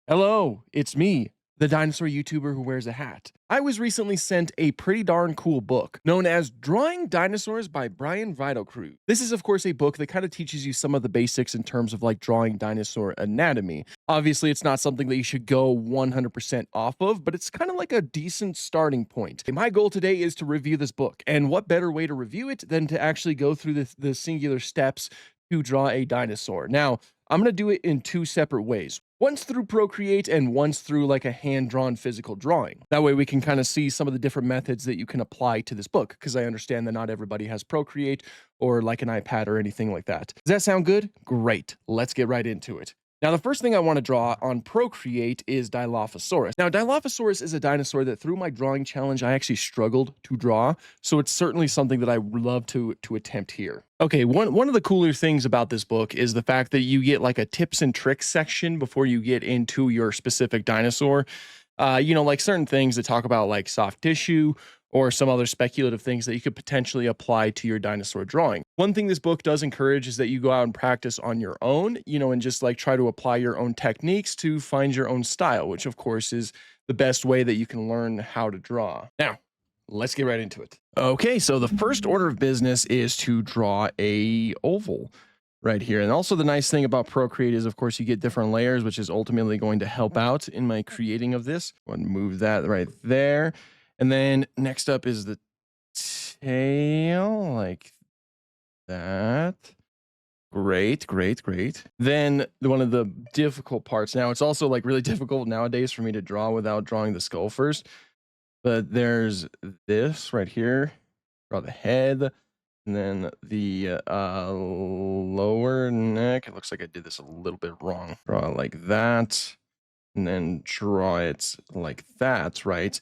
Hello, it's me, the dinosaur YouTuber who wears a hat. I was recently sent a pretty darn cool book known as Drawing Dinosaurs by Brian Cruz. This is, of course, a book that kind of teaches you some of the basics in terms of like drawing dinosaur anatomy. Obviously, it's not something that you should go 100% off of, but it's kind of like a decent starting point. My goal today is to review this book, and what better way to review it than to actually go through the singular steps to draw a dinosaur. Now, I'm going to do it in two separate ways. Once through Procreate and once through like a hand-drawn physical drawing. That way we can kind of see some of the different methods that you can apply to this book, because I understand that not everybody has Procreate or like an iPad or anything like that. Does that sound good? Great. Let's get right into it. Now, the first thing I want to draw on Procreate is Dilophosaurus. Now, Dilophosaurus is a dinosaur that through my drawing challenge, I actually struggled to draw. So it's certainly something that I would love to attempt here. Okay, one of the cooler things about this book is the fact that you get like a tips and tricks section before you get into your specific dinosaur. Like certain things that talk about like soft tissue or some other speculative things that you could potentially apply to your dinosaur drawing. One thing this book does encourage is that you go out and practice on your own, and just like try to apply your own techniques to find your own style, which of course is the best way that you can learn how to draw. Now, let's get right into it. Okay, so the first order of business is to draw a oval right here. And also the nice thing about Procreate is, of course, you get different layers, which is ultimately going to help out in my creating of this. Go ahead and move that right there. And then next up is the tail, like that. Great, great, great. Then one of the difficult parts. Now, it's also like really difficult nowadays for me to draw without drawing the skull first. But there's this right here. Draw the head. And then the lower neck. It looks like I did this a little bit wrong. Draw it like that. And then draw it like that, right?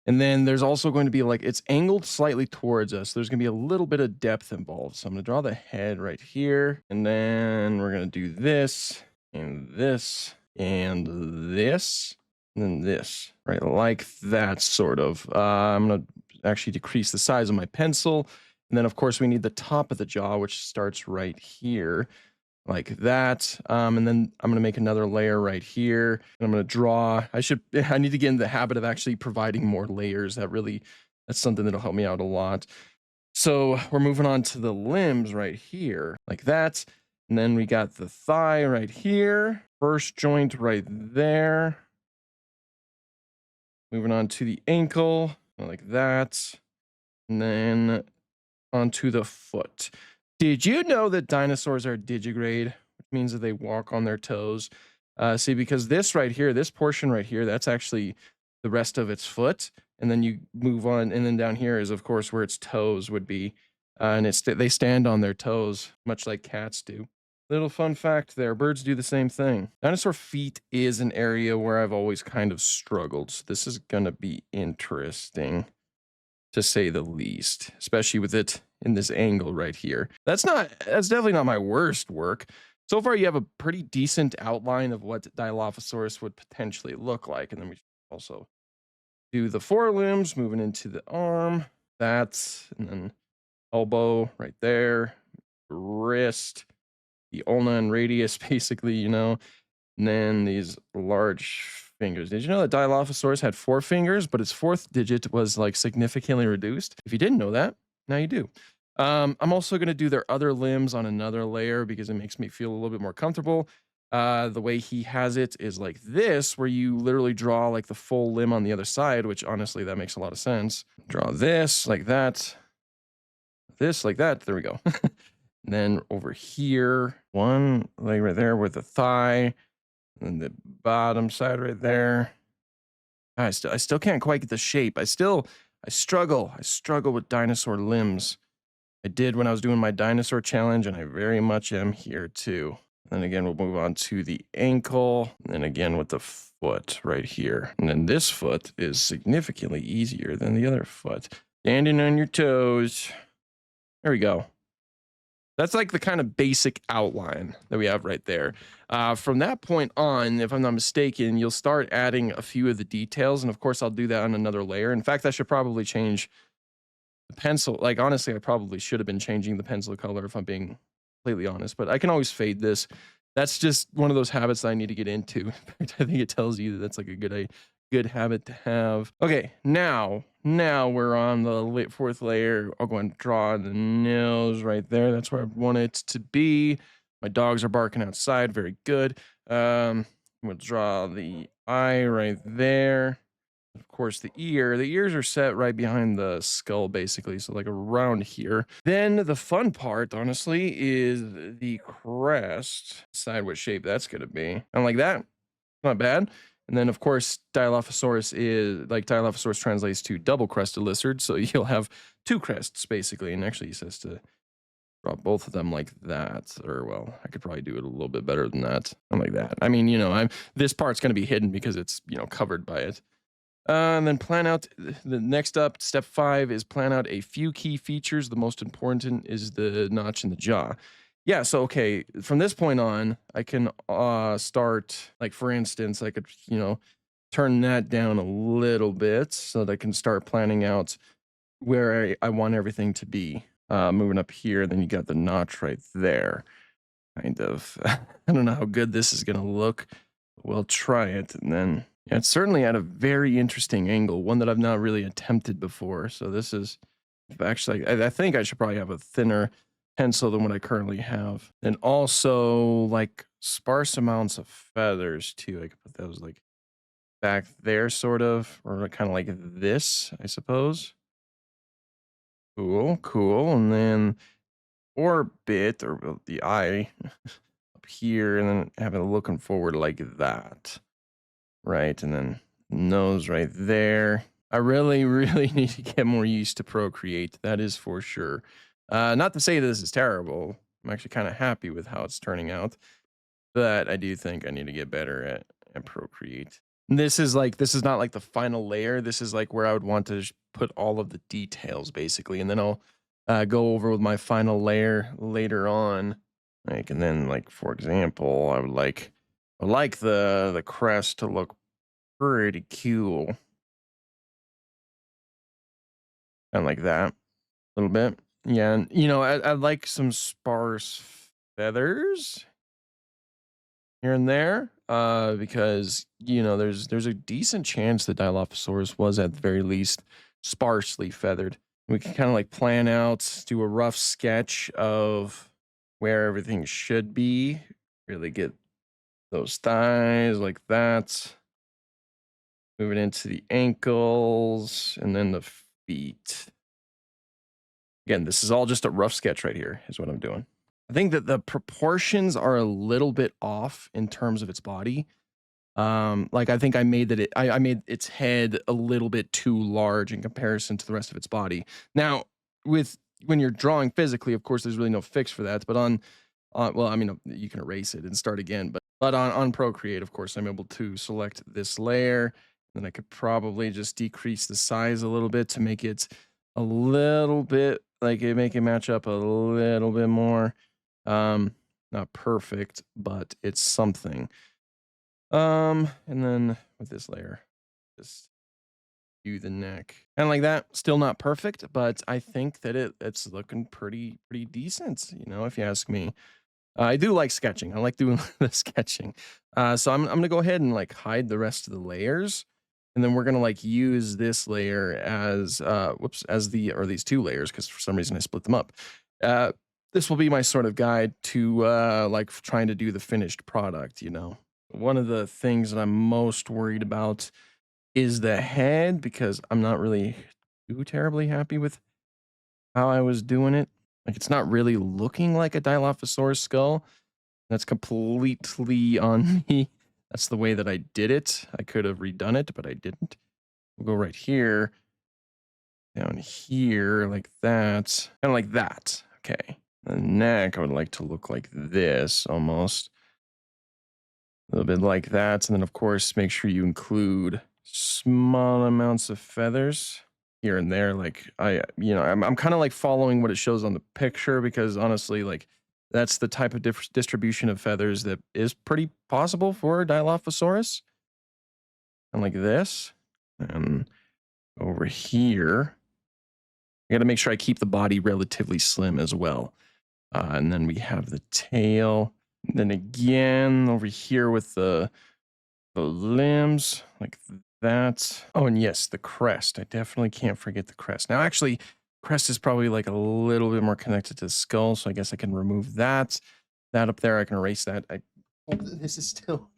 And then there's also going to be like, it's angled slightly towards us. There's going to be a little bit of depth involved. So I'm going to draw the head right here. And then we're going to do this and this and this. And then this, right? Like that sort of. I'm going to actually decrease the size of my pencil. And then of course we need the top of the jaw, which starts right here. Like that. And then I'm going to make another layer right here. And I'm going to draw. I need to get in the habit of actually providing more layers. That's something that'll help me out a lot. So we're moving on to the limbs right here, like that. And then we got the thigh right here. First joint right there. Moving on to the ankle, like that. And then onto the foot. Did you know that dinosaurs are digigrade, which means that they walk on their toes? See, because this right here, this portion right here, that's actually the rest of its foot. And then you move on, and then down here is, of course, where its toes would be. And they stand on their toes, much like cats do. Little fun fact there, birds do the same thing. Dinosaur feet is an area where I've always kind of struggled. So this is going to be interesting, to say the least, especially with it in this angle right here. That's definitely not my worst work. So far, you have a pretty decent outline of what Dilophosaurus would potentially look like. And then we also do the forelimbs, moving into the arm, and then elbow right there, wrist, the ulna and radius, basically, and then these large fingers. Did you know that Dilophosaurus had 4 fingers, but its 4th digit was like significantly reduced? If you didn't know that, now you do. I'm also going to do their other limbs on another layer because it makes me feel a little bit more comfortable. The way he has it is like this, where you literally draw like the full limb on the other side, which honestly, that makes a lot of sense. Draw this like that, this like that. There we go. And then over here, one leg right there with the thigh, and the bottom side right there. I still can't quite get the shape. I struggle with dinosaur limbs. I did when I was doing my dinosaur challenge, and I very much am here too. And then again, we'll move on to the ankle, and then again with the foot right here. And then this foot is significantly easier than the other foot. Standing on your toes. There we go. That's like the kind of basic outline that we have right there. From that point on, if I'm not mistaken, you'll start adding a few of the details. And of course, I'll do that on another layer. In fact, I should probably change the pencil. Like, honestly, I probably should have been changing the pencil color if I'm being completely honest. But I can always fade this. That's just one of those habits that I need to get into. In fact, I think it tells you that that's like good habit to have. Okay, now we're on the fourth layer. I'll go and draw the nose right there. That's where I want it to be. My dogs are barking outside. Very good. We'll draw the eye right there. Of course, the ear. The ears are set right behind the skull, basically, so like around here. Then the fun part, honestly, is the crest. Decide what shape that's gonna be. And like that, not bad. And then, of course, Dilophosaurus translates to double crested lizard, so you'll have two crests basically. And actually, he says to draw both of them like that, or well, I could probably do it a little bit better than that. Not like that. I mean, I'm this part's going to be hidden because it's covered by it. And then plan out the next up. Step 5 is plan out a few key features. The most important is the notch in the jaw. Yeah, so okay, from this point on, I can start, like for instance, I could, turn that down a little bit so that I can start planning out where I want everything to be. Moving up here, then you got the notch right there. Kind of. I don't know how good this is gonna look. We'll try it, and then yeah, it's certainly at a very interesting angle, one that I've not really attempted before. So this is actually, I think I should probably have a thinner pencil than what I currently have. And also like sparse amounts of feathers too. I could put those like back there sort of, or kind of like this, I suppose. Cool, cool. And then orbit or the eye up here, and then have it looking forward like that. Right, and then nose right there. I really, really need to get more used to Procreate. That is for sure. Not to say this is terrible. I'm actually kind of happy with how it's turning out, but I do think I need to get better at Procreate. This is not like the final layer. This is like where I would want to put all of the details basically, and then I'll go over with my final layer later on. Like, and then like for example, I would like the crest to look pretty cool. Kind of like that a little bit. Yeah, and I like some sparse feathers here and there. Because there's a decent chance that Dilophosaurus was at the very least sparsely feathered. We can kind of like plan out, do a rough sketch of where everything should be. Really get those thighs like that. Moving into the ankles and then the feet. Again, this is all just a rough sketch right here, is what I'm doing. I think that the proportions are a little bit off in terms of its body. Like I think I made I made its head a little bit too large in comparison to the rest of its body. Now, when you're drawing physically, of course, there's really no fix for that. But well, I mean, you can erase it and start again. But on Procreate, of course, I'm able to select this layer. Then I could probably just decrease the size a little bit to make it a little bit make it match up a little bit more. Not perfect, but it's something. And then with this layer, just do the neck. And like that, still not perfect, but I think that it's looking pretty decent, if you ask me. I do like sketching. I like doing the sketching. So I'm gonna go ahead and like hide the rest of the layers. And then we're gonna like use this layer as these two layers, because for some reason I split them up. This will be my sort of guide to like trying to do the finished product, One of the things that I'm most worried about is the head, because I'm not really too terribly happy with how I was doing it. Like it's not really looking like a Dilophosaurus skull. That's completely on me. That's the way that I did it. I could have redone it, but I didn't. We'll go right here, down here, like that, kind of like that. Okay. The neck, I would like to look like this almost. A little bit like that. And then, of course, make sure you include small amounts of feathers here and there. Like I'm kind of like following what it shows on the picture, because honestly, like that's the type of distribution of feathers that is pretty possible for Dilophosaurus. And like this. And over here, I got to make sure I keep the body relatively slim as well. And then we have the tail. Then again over here with the limbs like that. Oh, and yes, the crest. I definitely can't forget the crest. Now, actually, crest is probably like a little bit more connected to the skull, so I guess I can remove that. That up there, I can erase that. I hope that this is still.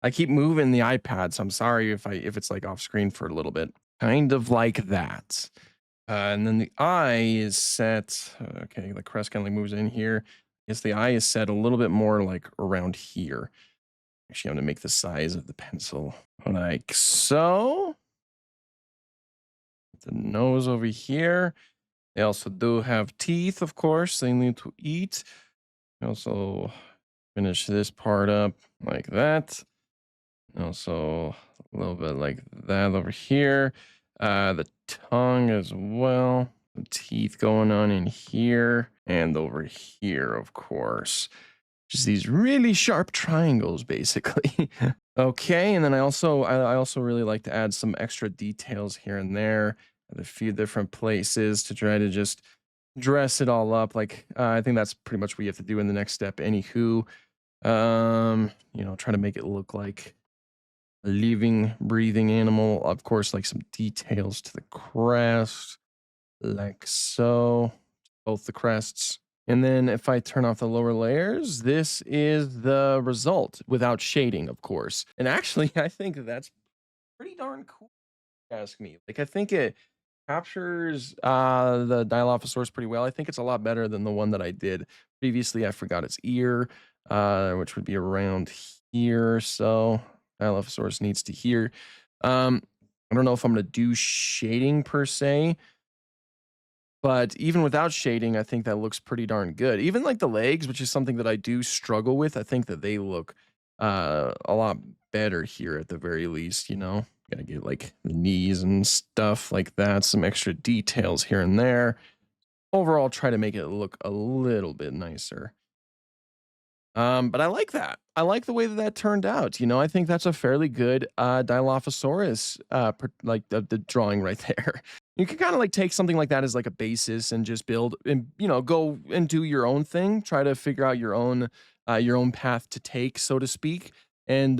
I keep moving the iPad, so I'm sorry if it's like off screen for a little bit. Kind of like that. And then the eye is set. Okay, the crest kind of like moves in here. Yes, the eye is set a little bit more like around here. Actually, I'm gonna make the size of the pencil like so. The nose over here. They also do have teeth, of course. They need to eat. Also finish this part up like that. Also a little bit like that over here. The tongue as well. The teeth going on in here and over here, of course. Just these really sharp triangles, basically. Okay, and then I also really like to add some extra details here and there at a few different places to try to just dress it all up. Like I think that's pretty much what you have to do in the next step. Anywho, try to make it look like a living, breathing animal. Of course, like some details to the crest, like so, both the crests. And then if I turn off the lower layers, this is the result without shading, of course. And actually, I think that's pretty darn cool, if you ask me. Like, I think it captures the Dilophosaurus pretty well. I think it's a lot better than the one that I did previously. I forgot its ear, which would be around here. So Dilophosaurus needs to hear. Um, I don't know if I'm gonna do shading per se, but even without shading, I think that looks pretty darn good. Even like the legs, which is something that I do struggle with, I think that they look a lot better here at the very least, you know? Gotta get like the knees and stuff like that, some extra details here and there. Overall, try to make it look a little bit nicer. But I like that. I like the way that that turned out. You know, I think that's a fairly good Dilophosaurus, like the drawing right there. You can kind of like take something like that as like a basis and just build and go and do your own thing. Try to figure out your own path to take, so to speak. And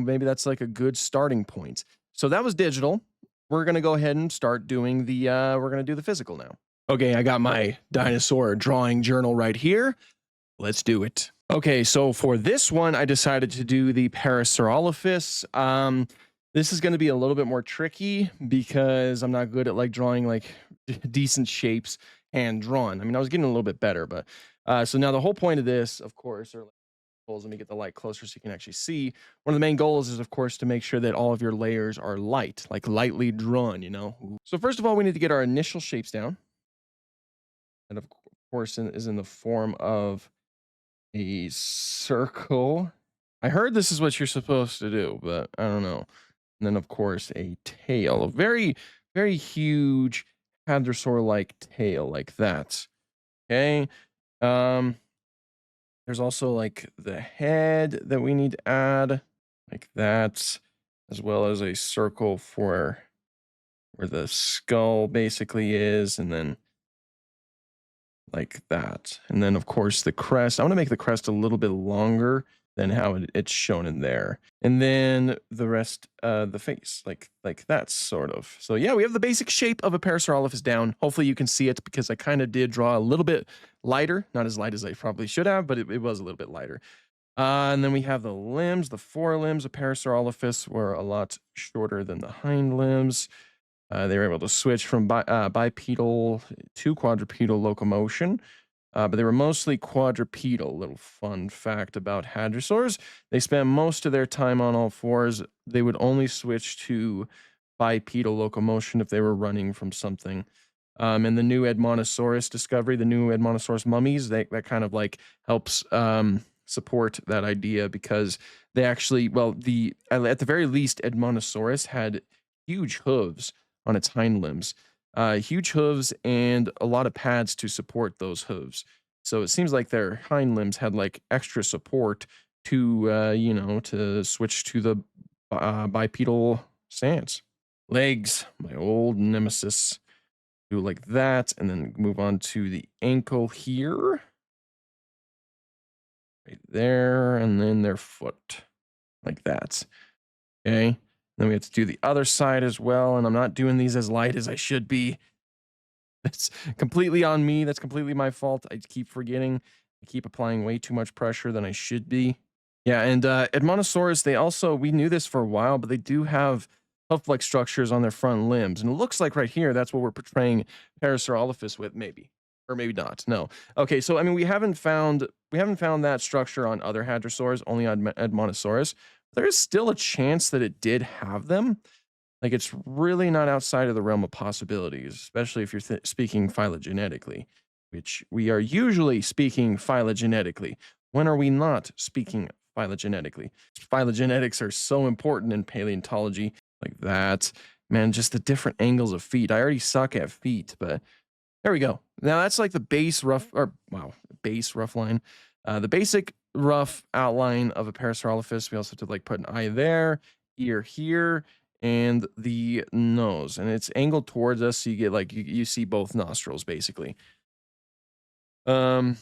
maybe that's like a good starting point. So that was digital. We're gonna go ahead and start doing the. We're gonna do the physical now. Okay, I got my dinosaur drawing journal right here. Let's do it. Okay, so for this one, I decided to do the Parasaurolophus. This is going to be a little bit more tricky because I'm not good at like drawing like decent shapes hand drawn. I mean, I was getting a little bit better, but so now the whole point of this, of course, are goals. Let me get the light closer so you can actually see. One of the main goals is, of course, to make sure that all of your layers are light, like lightly drawn. You know. So first of all, we need to get our initial shapes down, and of course, is in the form of a circle. I heard this is what you're supposed to do, but I don't know. And then, of course, a tail, a very, very huge hadrosaur-like tail, like that. Okay. Um, there's also like the head that we need to add, like that, as well as a circle for where the skull basically is, and then like that. And then, of course, the crest. I want to make the crest a little bit longer than how it's shown in there. And then the rest, the face, like that sort of. So yeah, we have the basic shape of a Parasaurolophus down. Hopefully you can see it because I kind of did draw a little bit lighter. Not as light as I probably should have, but it was a little bit lighter. And then we have the limbs. The forelimbs of Parasaurolophus were a lot shorter than the hind limbs. They were able to switch from bipedal to quadrupedal locomotion, but they were mostly quadrupedal. Little fun fact about hadrosaurs: they spent most of their time on all fours. They would only switch to bipedal locomotion if they were running from something. And the new Edmontosaurus discovery, the new Edmontosaurus mummies, that kind of like helps support that idea because they actually, well, at the very least, Edmontosaurus had huge hooves on its hind limbs, huge hooves and a lot of pads to support those hooves. So it seems like their hind limbs had like extra support to, to switch to the bipedal stance. Legs, my old nemesis. Do like that, and then move on to the ankle here. right there, and then their foot, like that. Okay. Then we have to do the other side as well, and I'm not doing these as light as I should be. That's completely on me. That's completely my fault. I keep forgetting. I keep applying way too much pressure than I should be. Yeah, and Edmontosaurus, they also, we knew this for a while, but they do have hoof-like structures on their front limbs. And it looks like right here, that's what we're portraying Parasaurolophus with, maybe. Or maybe not. No. Okay, so I mean we haven't found that structure on other hadrosaurs, only on Edmontosaurus. There is still a chance that it did have them. Like, it's really not outside of the realm of possibilities, especially if you're speaking phylogenetically, which we are usually speaking phylogenetically. When are we not speaking phylogenetically? Phylogenetics are so important in paleontology, like that. Man, just the different angles of feet. I already suck at feet, but there we go. Now that's like the base rough, or wow, base rough line. The basic rough outline of a Parasaurolophus. We also have to like put an eye there, ear here, and the nose. And it's angled towards us, so you get like you see both nostrils basically. Um,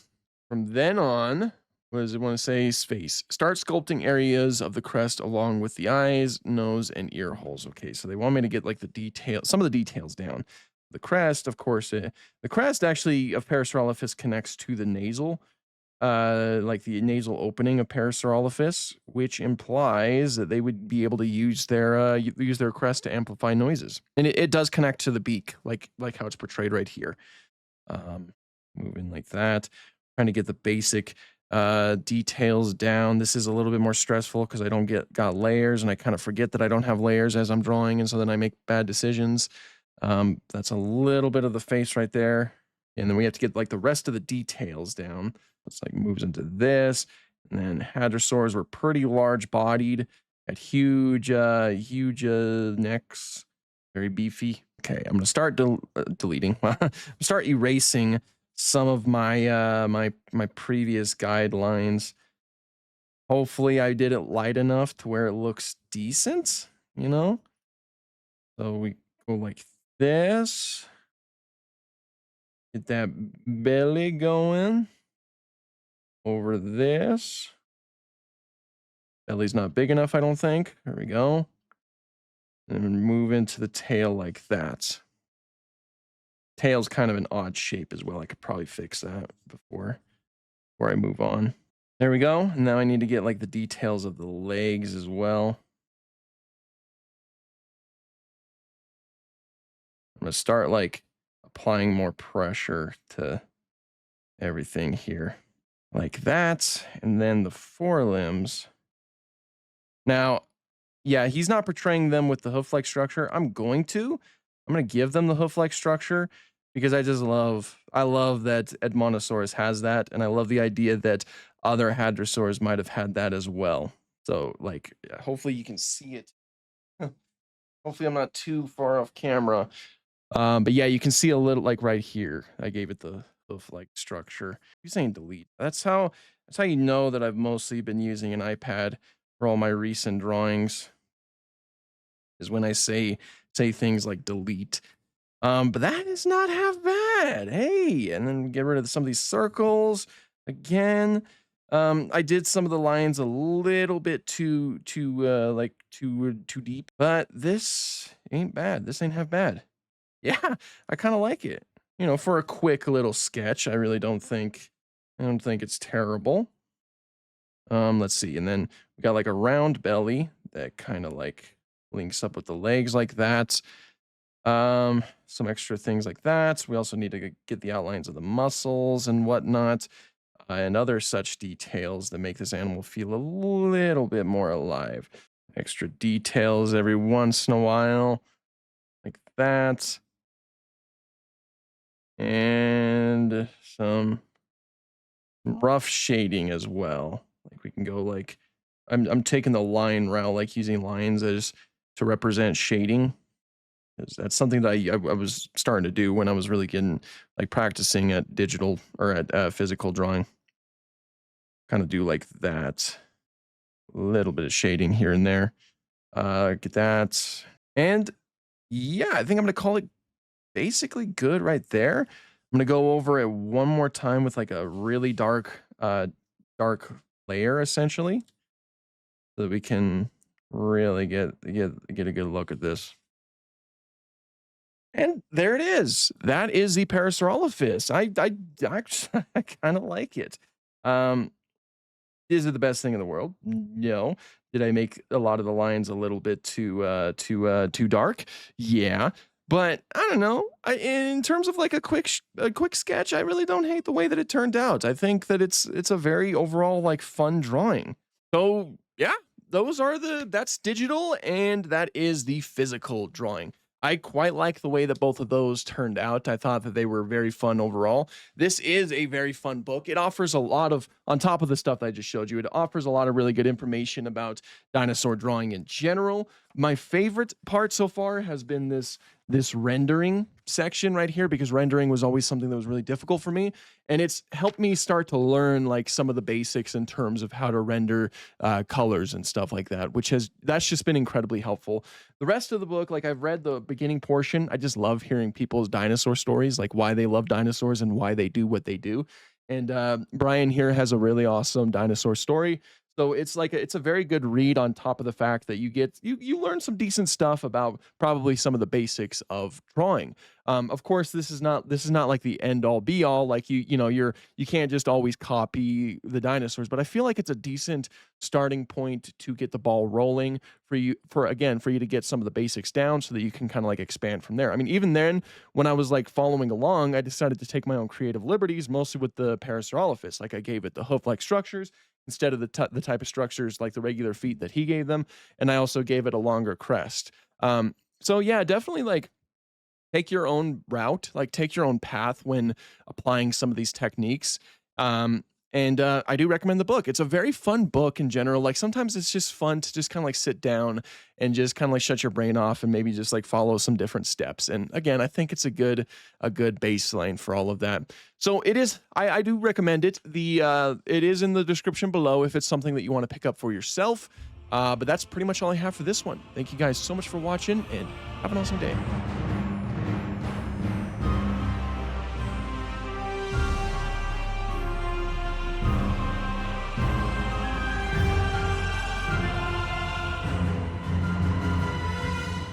from then on, what does it want to say? Face. Start sculpting areas of the crest along with the eyes, nose, and ear holes. Okay, so they want me to get like the detail, some of the details down. The crest, of course, the crest actually of Parasaurolophus connects to the nasal, like the nasal opening of Parasaurolophus, which implies that they would be able to use their crest to amplify noises, and it does connect to the beak, like how it's portrayed right here. Um, moving like that, trying to get the basic details down. This is a little bit more stressful because I don't got layers, and I kind of forget that I don't have layers as I'm drawing, and so then I make bad decisions. That's a little bit of the face right there, and then we have to get like the rest of the details down. It's like moves into this, and then hadrosaurs were pretty large bodied, had huge necks, very beefy. Okay, I'm gonna start deleting. Start erasing some of my my previous guidelines. Hopefully, I did it light enough to where it looks decent. You know, so we go like this. Get that belly going over this. Belly's not big enough, I don't think. There we go. And then move into the tail like that. Tail's kind of an odd shape as well. I could probably fix that before I move on. There we go. Now I need to get like the details of the legs as well. I'm gonna start like applying more pressure to everything here. Like that. And then the forelimbs. Now, yeah, he's not portraying them with the hoof-like structure. I'm going to. I'm going to give them the hoof-like structure because I love that Edmontosaurus has that, and I love the idea that other hadrosaurs might have had that as well. So, like, yeah, hopefully you can see it. Hopefully I'm not too far off camera. But yeah, you can see a little like right here. I gave it the hoof-like structure. You're saying delete. That's how you know that I've mostly been using an iPad for all my recent drawings, is when I say things like delete. But that is not half bad. Hey, and then get rid of some of these circles again. I did some of the lines a little bit too deep, but this ain't bad. This ain't half bad. Yeah, I kind of like it. You know, for a quick little sketch, I don't think it's terrible. Let's see. And then we got like a round belly that kind of like links up with the legs like that. Some extra things like that. We also need to get the outlines of the muscles and whatnot, and other such details that make this animal feel a little bit more alive. Extra details every once in a while, like that. And some rough shading as well. Like we can go like I'm taking the line route, like using lines as to represent shading. 'Cause that's something that I was starting to do when I was really getting like practicing at digital or at physical drawing. Kind of do like that. A little bit of shading here and there. Get that. And yeah, I think I'm gonna call it basically good right there. I'm gonna go over it one more time with like a really dark layer essentially, so that we can really get a good look at this. And there it is. That is the Parasaurolophus. I actually I kind of like it. Um, is it the best thing in the world? No. Did I make a lot of the lines a little bit too dark? Yeah. But I don't know. In terms of like a quick sketch, I really don't hate the way that it turned out. I think that it's a very overall like fun drawing. So yeah, those are that's digital and that is the physical drawing. I quite like the way that both of those turned out. I thought that they were very fun overall. This is a very fun book. It offers a lot of, on top of the stuff that I just showed you, it offers a lot of really good information about dinosaur drawing in general. My favorite part so far has been this rendering section right here, because rendering was always something that was really difficult for me, and it's helped me start to learn like some of the basics in terms of how to render colors and stuff like that, that's just been incredibly helpful. The rest of the book, like I've read the beginning portion, I just love hearing people's dinosaur stories, like why they love dinosaurs and why they do what they do. And Brian here has a really awesome dinosaur story. So it's like it's a very good read, on top of the fact that you learn some decent stuff about probably some of the basics of drawing. Of course, this is not like the end all be all. Like you can't just always copy the dinosaurs, but I feel like it's a decent starting point to get the ball rolling for you to get some of the basics down, so that you can kind of like expand from there. I mean, even then, when I was like following along, I decided to take my own creative liberties, mostly with the Parasaurolophus. Like I gave it the hoof-like structures instead of the type of structures like the regular feet that he gave them, and I also gave it a longer crest. So yeah, definitely like take your own route, like take your own path when applying some of these techniques. And I do recommend the book. It's a very fun book in general. Like sometimes it's just fun to just kind of like sit down and just kind of like shut your brain off and maybe just like follow some different steps. And again, I think it's a good baseline for all of that. So it is. I do recommend it. It is in the description below if it's something that you want to pick up for yourself. But that's pretty much all I have for this one. Thank you guys so much for watching, and have an awesome day.